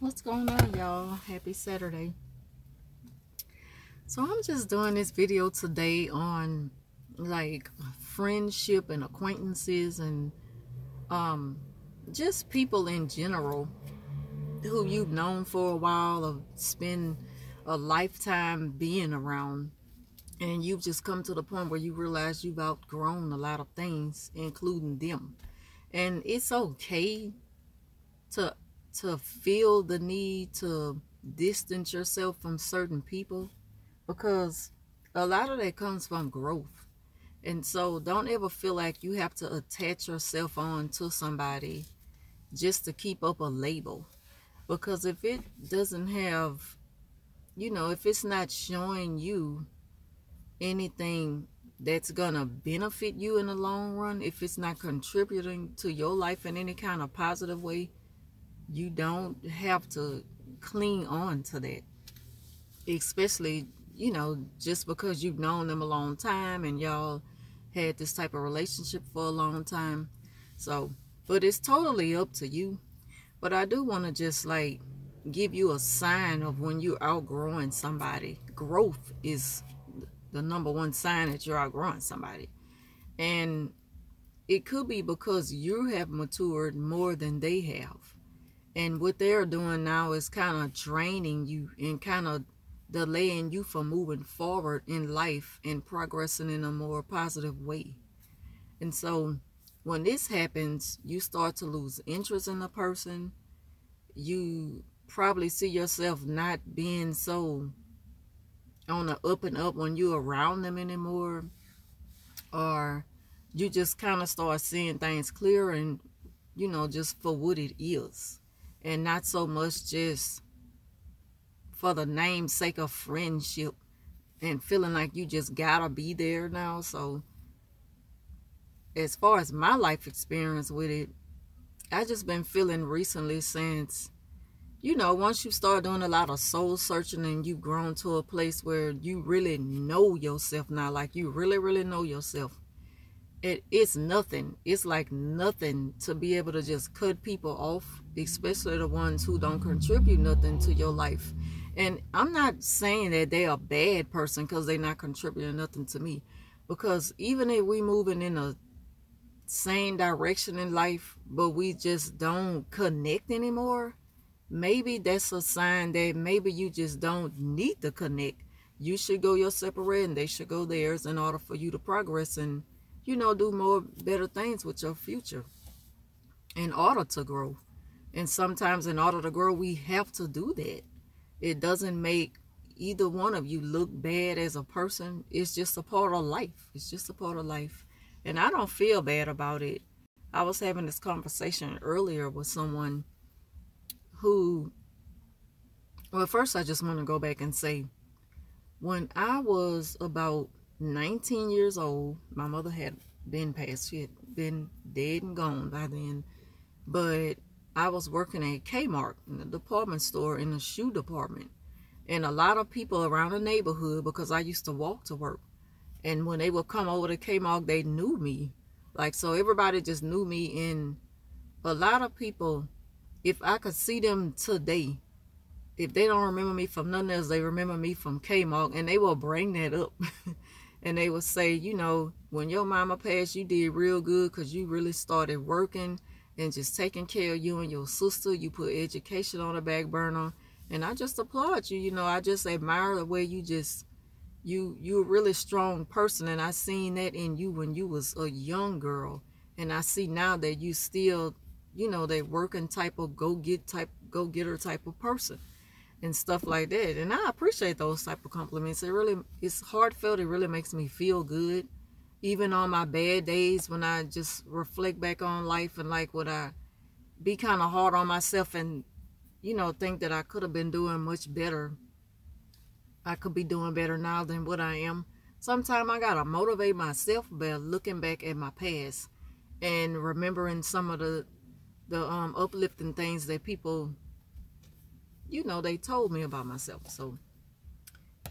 What's going on, y'all? Happy Saturday. So I'm just doing this video today on like friendship and acquaintances and um just people in general who you've known for a while or spend a lifetime being around, and you've just come to the point where you realize you've outgrown a lot of things, including them. And it's okay to feel the need to distance yourself from certain people, because a lot of that comes from growth. And so don't ever feel like you have to attach yourself on to somebody just to keep up a label, because if it doesn't have, if it's not showing you anything that's gonna benefit you in the long run, if it's not contributing to your life in any kind of positive way, you don't have to cling on to that. Especially, just because you've known them a long time and y'all had this type of relationship for a long time. So, but it's totally up to you. But I do want to just like give you a sign of when you're outgrowing somebody. Growth is the number one sign that you're outgrowing somebody. And it could be because you have matured more than they have. And what they're doing now is kind of draining you and kind of delaying you from moving forward in life and progressing in a more positive way. And so when this happens, you start to lose interest in the person. You probably see yourself not being so on the up and up when you're around them anymore. Or you just kind of start seeing things clear and, just for what it is. And not so much just for the namesake of friendship and feeling like you just gotta be there now. So as far as my life experience with it, I just been feeling recently since, once you start doing a lot of soul searching and you've grown to a place where you really know yourself now, like you really, really know yourself. It's nothing. It's like nothing to be able to just cut people off, especially the ones who don't contribute nothing to your life. And I'm not saying that they're a bad person because they're not contributing nothing to me. Because even if we moving in a same direction in life, but we just don't connect anymore, maybe that's a sign that maybe you just don't need to connect. You should go your separate way and they should go theirs in order for you to progress and do more better things with your future in order to grow. And sometimes in order to grow, we have to do that. It doesn't make either one of you look bad as a person. It's just a part of life. It's just a part of life. And I don't feel bad about it. I was having this conversation earlier with someone who, well, first I just want to go back and say, when I was about 19 years old, my mother had been passed. She had been dead and gone by then. But I was working at Kmart in the department store in the shoe department. And a lot of people around the neighborhood, because I used to walk to work, and when they would come over to Kmart, they knew me. Like, so everybody just knew me. And a lot of people, if I could see them today, if they don't remember me from nothing else, they remember me from Kmart, and they will bring that up. And they would say, when your mama passed, you did real good because you really started working and just taking care of you and your sister. You put education on the back burner. And I just applaud you. I just admire the way you're a really strong person. And I seen that in you when you was a young girl. And I see now that you still, that working type of go-getter type of person and stuff like that. And I appreciate those type of compliments. It's heartfelt. It really makes me feel good. Even on my bad days, when I just reflect back on life and like would I be kind of hard on myself and, think that I could have been doing much better. I could be doing better now than what I am. Sometimes I got to motivate myself by looking back at my past and remembering some of the uplifting things that people, they told me about myself. So,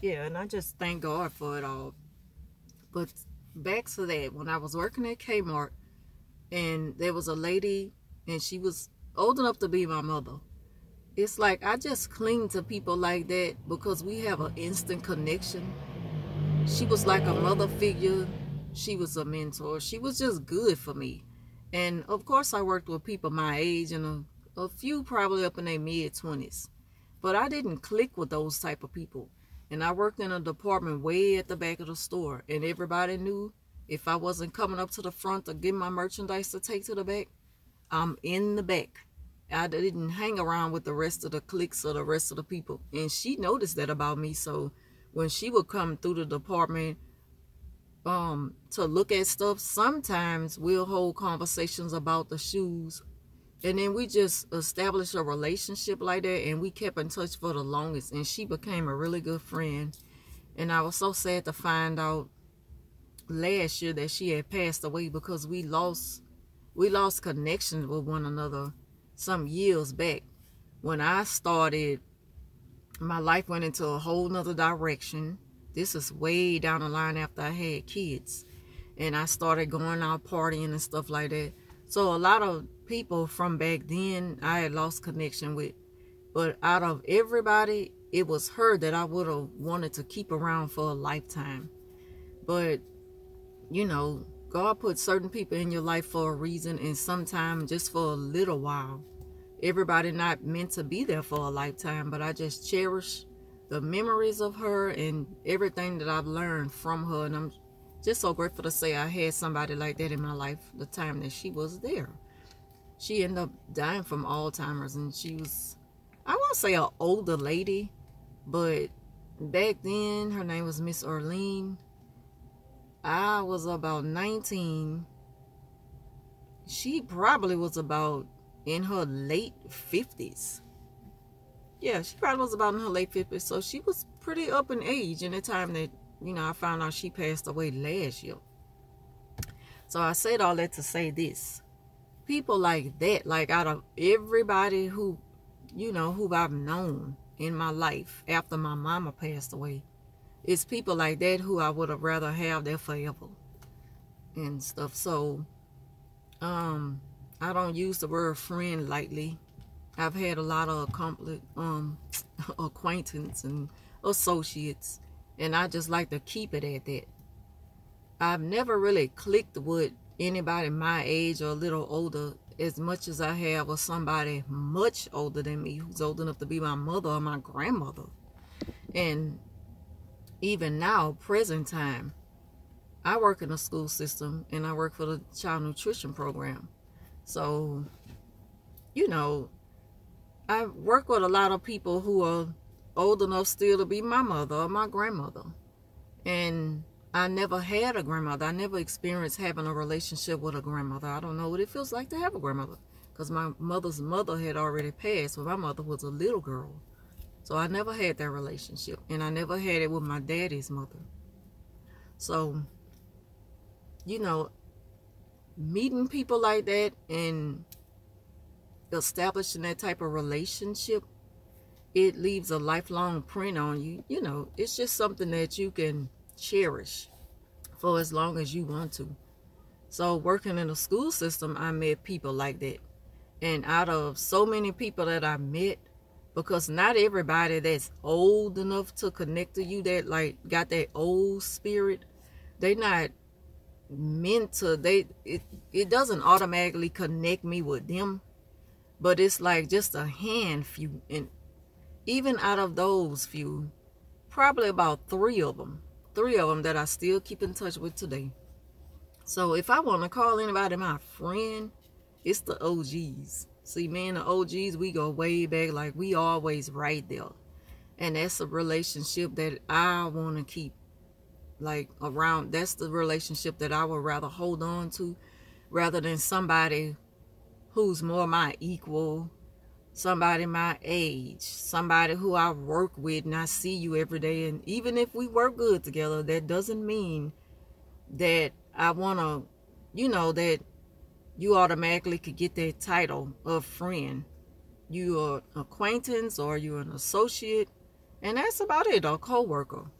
yeah, and I just thank God for it all. But back to that, when I was working at Kmart, and there was a lady, and she was old enough to be my mother. it's like I just cling to people like that because we have an instant connection. She was like a mother figure. She was a mentor. She was just good for me. And of course, I worked with people my age and a few probably up in their mid-20s. But I didn't click with those type of people. And I worked in a department way at the back of the store. And everybody knew if I wasn't coming up to the front to get my merchandise to take to the back, I'm in the back. I didn't hang around with the rest of the cliques or the rest of the people. And she noticed that about me. So when she would come through the department to look at stuff, sometimes we'll hold conversations about the shoes. And then we just established a relationship like that, and we kept in touch for the longest. And she became a really good friend. And I was so sad to find out last year that she had passed away because we lost connections with one another some years back. When I started, my life went into a whole nother direction. This is way down the line after I had kids. And I started going out partying and stuff like that. So a lot of people from back then I had lost connection with. But out of everybody, it was her that I would have wanted to keep around for a lifetime. But, you know, God put certain people in your life for a reason, and sometimes just for a little while. Everybody not meant to be there for a lifetime, but I just cherish the memories of her and everything that I've learned from her. And I'm just so grateful to say I had somebody like that in my life the time that she was there. She ended up dying from Alzheimer's, and she was, I won't say an older lady, but back then her name was Miss Arlene. I was about 19. She probably was about in her late 50s. Yeah, she probably was about in her late 50s. So she was pretty up in age in the time that, you know, I found out she passed away last year. So I said all that to say this. People like that, like out of everybody who, you know, who I've known in my life after my mama passed away, it's people like that who I would have rather have there forever and stuff. So, I don't use the word friend lightly. I've had a lot of acquaintance and associates, and I just like to keep it at that. I've never really clicked with anybody my age or a little older as much as I have with somebody much older than me who's old enough to be my mother or my grandmother. And even now, present time, I work in a school system and I work for the child nutrition program. So, you know, I work with a lot of people who are old enough still to be my mother or my grandmother. And I never had a grandmother. I never experienced having a relationship with a grandmother. I don't know what it feels like to have a grandmother because my mother's mother had already passed when my mother was a little girl. So I never had that relationship, and I never had it with my daddy's mother. So, you know, meeting people like that and establishing that type of relationship, it leaves a lifelong print on you. You know, it's just something that you can cherish for as long as you want to. So working in a school system, I met people like that. And out of so many people that I met, because not everybody that's old enough to connect to you, that like got that old spirit, they not meant to, it doesn't automatically connect me with them, but it's like just a hand few. And even out of those few, probably about three of them that I still keep in touch with today. So if I want to call anybody my friend, it's the OGs. See, me and the OGs, we go way back, like we always right there. And that's a relationship that I want to keep like around. That's the relationship that I would rather hold on to rather than somebody who's more my equal, somebody my age, somebody who I work with and I see you every day. And even if we work good together, that doesn't mean that I want to, you know, that you automatically could get that title of friend. You're an acquaintance or you're an associate, and that's about it, a co-worker.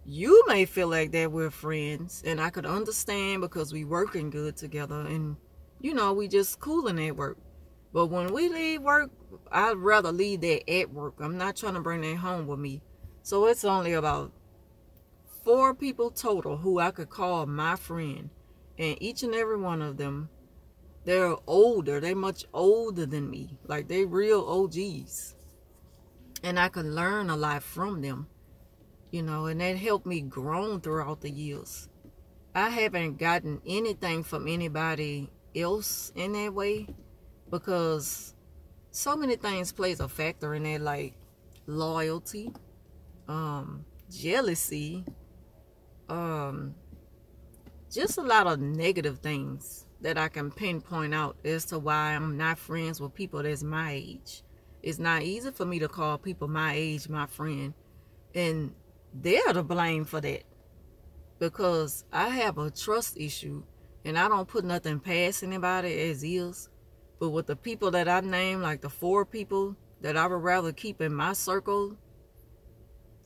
You may feel like that we're friends, and I could understand because we working good together and, you know, we just cooling at work. But when we leave work, I'd rather leave that at work. I'm not trying to bring that home with me. So it's only about 4 people total who I could call my friend. And each and every one of them, they're older. They're much older than me. Like, they real OGs. And I could learn a lot from them. You know, and that helped me grow throughout the years. I haven't gotten anything from anybody else in that way, because so many things plays a factor in that, like loyalty, jealousy, just a lot of negative things that I can pinpoint out as to why I'm not friends with people that's my age. It's not easy for me to call people my age my friend, and they're to blame for that, because I have a trust issue, and I don't put nothing past anybody as is. But with the people that I named, like the 4 people that I would rather keep in my circle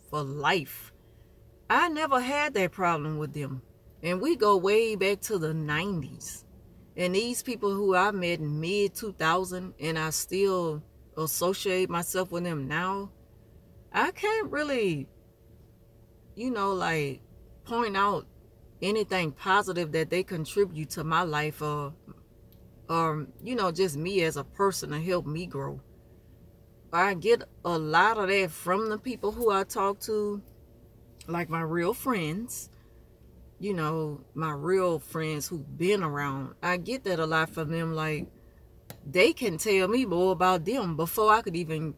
for life, I never had that problem with them. And we go way back to the 90s. And these people who I met in mid-2000, and I still associate myself with them now, I can't really, like, point out anything positive that they contribute to my life, or just me as a person to help me grow. I get a lot of that from the people who I talk to, like my real friends, my real friends who've been around. I get that a lot from them. Like, they can tell me more about them before I could even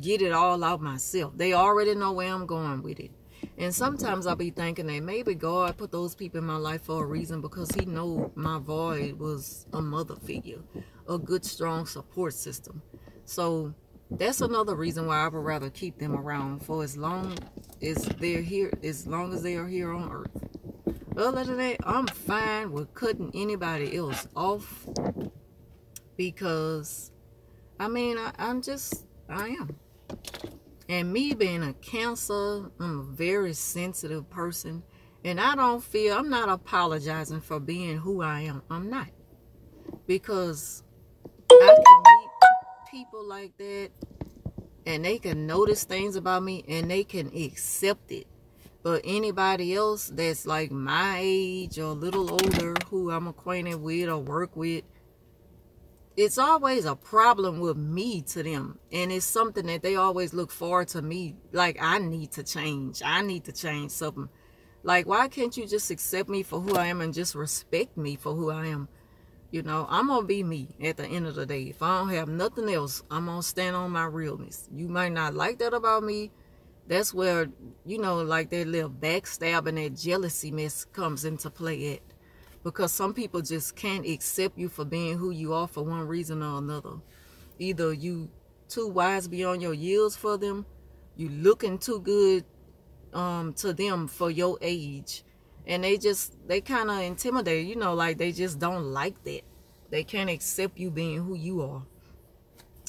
get it all out myself. They already know where I'm going with it. And sometimes I'll be thinking that maybe God put those people in my life for a reason, because he know my void was a mother figure, a good, strong support system. So that's another reason why I would rather keep them around for as long as they're here, as long as they are here on earth. Other than that, I'm fine with cutting anybody else off, because, I am. And me being a Cancer, I'm a very sensitive person. And I'm not apologizing for being who I am. I'm not. Because I can meet people like that, and they can notice things about me, and they can accept it. But anybody else that's like my age or a little older, who I'm acquainted with or work with, it's always a problem with me to them. And it's something that they always look forward to me. Like, I need to change. I need to change something. Like, why can't you just accept me for who I am and just respect me for who I am? I'm going to be me at the end of the day. If I don't have nothing else, I'm going to stand on my realness. You might not like that about me. That's where, like that little backstab and that jealousy mess comes into play at. Because some people just can't accept you for being who you are for one reason or another. Either you too wise beyond your years for them, you looking too good to them for your age, and they kind of intimidate, like they just don't like that. They can't accept you being who you are,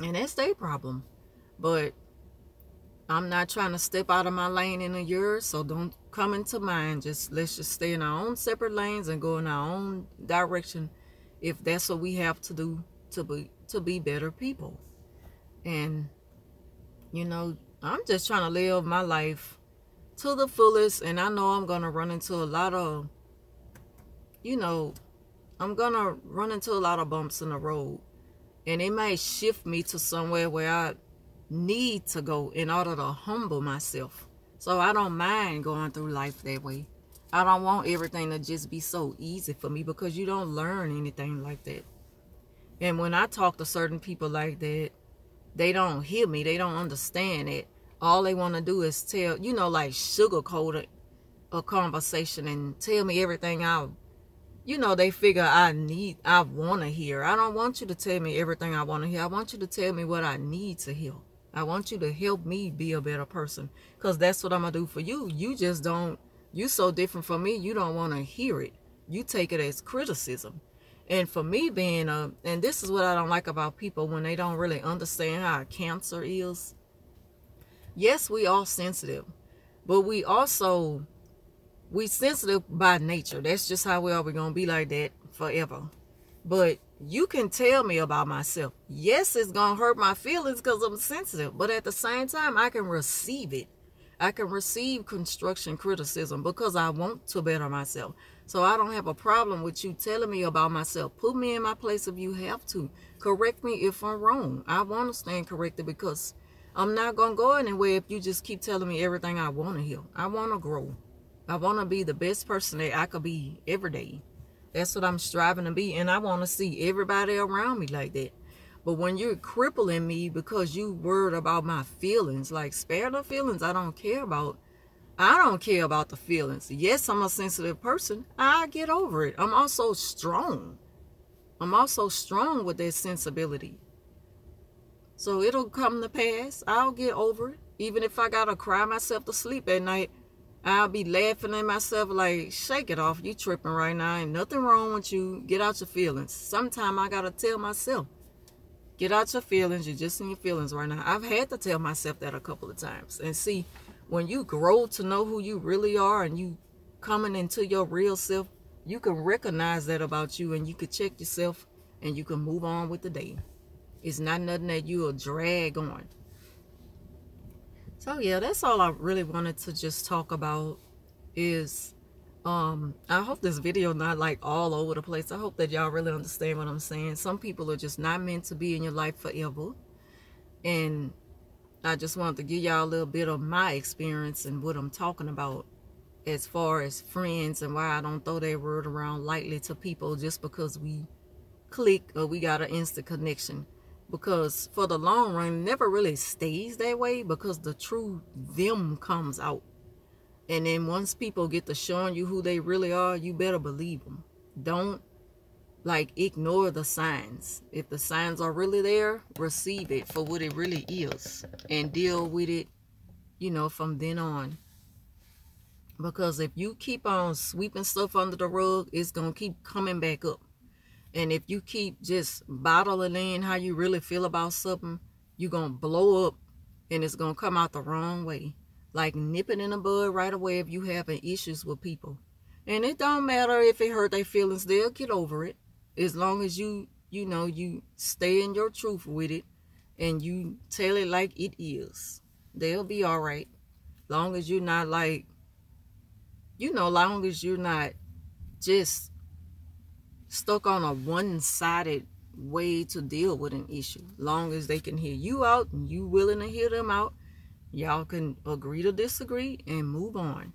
and that's their problem. But I'm not trying to step out of my lane in a year, so don't come into mine. Let's just stay in our own separate lanes and go in our own direction, if that's what we have to do to be better people. And I'm just trying to live my life to the fullest, and I know I'm gonna run into a lot of bumps in the road, and it may shift me to somewhere where I need to go in order to humble myself. So I don't mind going through life that way. I don't want everything to just be so easy for me, because you don't learn anything like that. And when I talk to certain people like that, they don't hear me. They don't understand it. All they want to do is tell, like sugarcoat a conversation and tell me everything they figure I want to hear. I don't want you to tell me everything I want to hear. I want you to tell me what I need to hear. I want you to help me be a better person, because that's what I'm going to do for you. You just don't, you so different from me, you don't want to hear it. You take it as criticism. And for me being and this is what I don't like about people, when they don't really understand how a Cancer is. Yes, we are sensitive, but we sensitive by nature. That's just how we are. We're going to be like that forever. But you can tell me about myself. Yes, it's going to hurt my feelings because I'm sensitive, but at the same time, I can receive it. I can receive construction criticism because I want to better myself. So I don't have a problem with you telling me about myself. Put me in my place if you have to. Correct me if I'm wrong. I want to stand corrected because I'm not going to go anywhere if you just keep telling me everything I want to hear. I want to grow. I want to be the best person that I could be every day. That's what I'm striving to be, and I want to see everybody around me like that. But when you're crippling me because you worried about my feelings, like spare the feelings I don't care about. I don't care about the feelings. Yes, I'm a sensitive person. I get over it. I'm also strong. I'm also strong with that sensibility. So it'll come to pass. I'll get over it. Even if I gotta cry myself to sleep at night, I'll be laughing at myself like, shake it off. You tripping right now. Ain't nothing wrong with you. Get out your feelings. Sometimes I got to tell myself, get out your feelings. You're just in your feelings right now. I've had to tell myself that a couple of times. And see, when you grow to know who you really are and you coming into your real self, you can recognize that about you and you can check yourself and you can move on with the day. It's not nothing that you'll drag on. So yeah, that's all I really wanted to just talk about is I hope this video not like all over the place. I hope that y'all really understand what I'm saying. Some people are just not meant to be in your life forever. And I just wanted to give y'all a little bit of my experience and what I'm talking about as far as friends and why I don't throw that word around lightly to people just because we click or we got an instant connection. Because for the long run, it never really stays that way because the true them comes out. And then once people get to showing you who they really are, you better believe them. Don't like ignore the signs. If the signs are really there, receive it for what it really is and deal with it, you know, from then on. Because if you keep on sweeping stuff under the rug, it's going to keep coming back up. And if you keep just bottling in how you really feel about something, you're going to blow up and it's going to come out the wrong way. Like nipping in the bud right away if you having issues with people. And it don't matter if it hurt their feelings, they'll get over it. As long as you stay in your truth with it and you tell it like it is. They'll be all right. Long as you're not like, long as you're not just stuck on a one-sided way to deal with an issue. Long as they can hear you out and you willing to hear them out, y'all can agree to disagree and move on.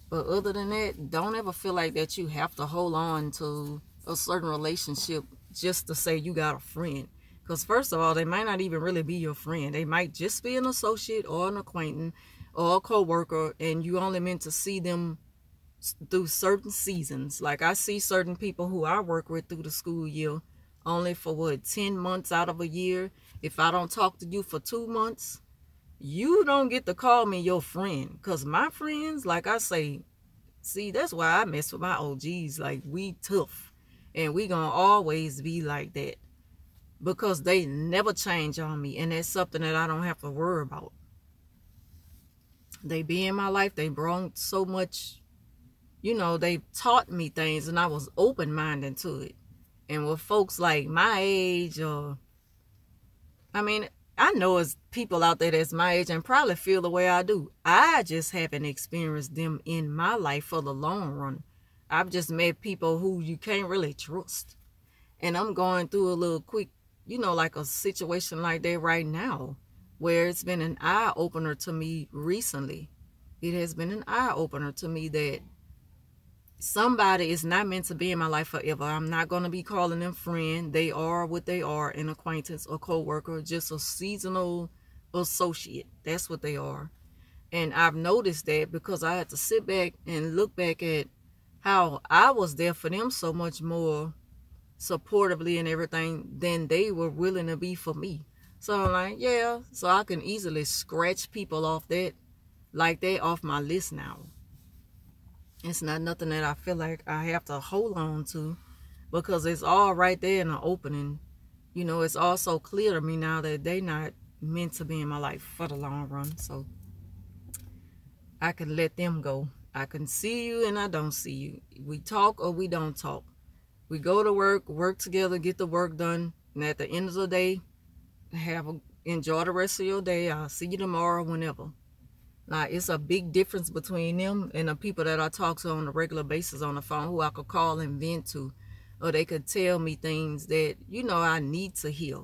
But other than that, don't ever feel like that you have to hold on to a certain relationship just to say you got a friend. Because first of all, they might not even really be your friend. They might just be an associate or an acquaintance or a co-worker, and you only meant to see them through certain seasons. Like I see certain people who I work with through the school year only for 10 months out of a year. If I don't talk to you for 2 months, you don't get to call me your friend. Because my friends, like I say, see, that's why I mess with my OGs. Like, we tough. And we gonna always be like that. Because they never change on me. And that's something that I don't have to worry about. They be in my life. They brought so much, they taught me things. And I was open-minded to it. And with folks like my age I know it's people out there that's my age and probably feel the way I do. I just haven't experienced them in my life for the long run. I've just met people who you can't really trust. And I'm going through a little quick, like a situation like that right now, where it's been an eye-opener to me recently. It has been an eye-opener to me that somebody is not meant to be in my life forever. I'm not going to be calling them friend. They are what they are, an acquaintance, a co-worker, just a seasonal associate. That's what they are. And I've noticed that because I had to sit back and look back at how I was there for them so much more supportively and everything than they were willing to be for me. So I'm like, yeah, so I can easily scratch people off that, like that, off my list now. It's not nothing that I feel like I have to hold on to because it's all right there in the opening. It's all so clear to me now that they're not meant to be in my life for the long run. So I can let them go. I can see you and I don't see you. We talk or we don't talk. We go to work together, get the work done, and at the end of the day, enjoy the rest of your day. I'll see you tomorrow, whenever. Now, it's a big difference between them and the people that I talk to on a regular basis on the phone, who I could call and vent to, or they could tell me things that, I need to hear,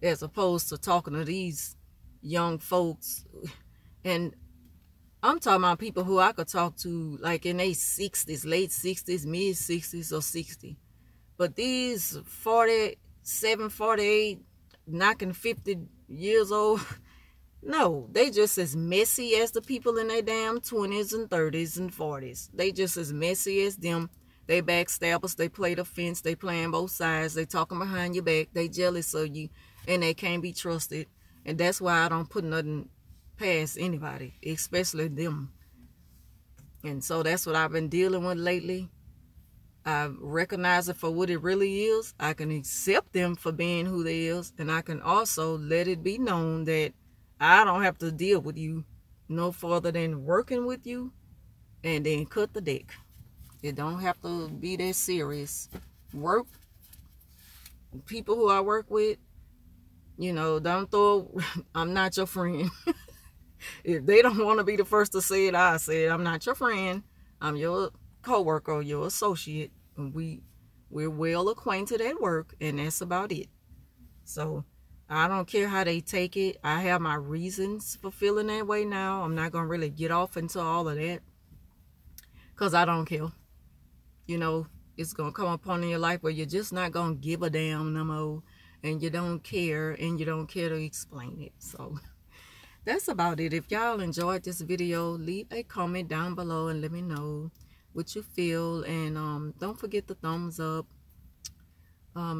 as opposed to talking to these young folks. And I'm talking about people who I could talk to like in their 60s, late 60s, mid 60s, or 60. But these 47, 48, knocking 50 years old, no, they just as messy as the people in their damn 20s and 30s and 40s. They just as messy as them. They backstabbers, they play the fence, they playing both sides, they talking behind your back, they jealous of you, and they can't be trusted. And that's why I don't put nothing past anybody, especially them. And so that's what I've been dealing with lately. I recognize it for what it really is. I can accept them for being who they is, and I can also let it be known that I don't have to deal with you no further than working with you, and then cut the deck. It don't have to be that serious. Work, people who I work with, don't throw, I'm not your friend. If they don't want to be the first to say it, I say it. I'm not your friend. I'm your co-worker or your associate. And we're well acquainted at work, and that's about it. So I don't care how they take it. I have my reasons for feeling that way now. I'm not going to really get off into all of that, because I don't care. It's going to come upon in your life where you're just not going to give a damn no more, and you don't care, and you don't care to explain it. So that's about it. If y'all enjoyed this video, leave a comment down below and let me know what you feel. And don't forget the thumbs up.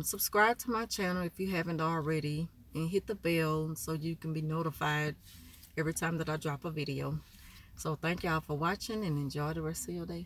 Subscribe to my channel if you haven't already, and hit the bell so you can be notified every time that I drop a video. So thank y'all for watching, and enjoy the rest of your day.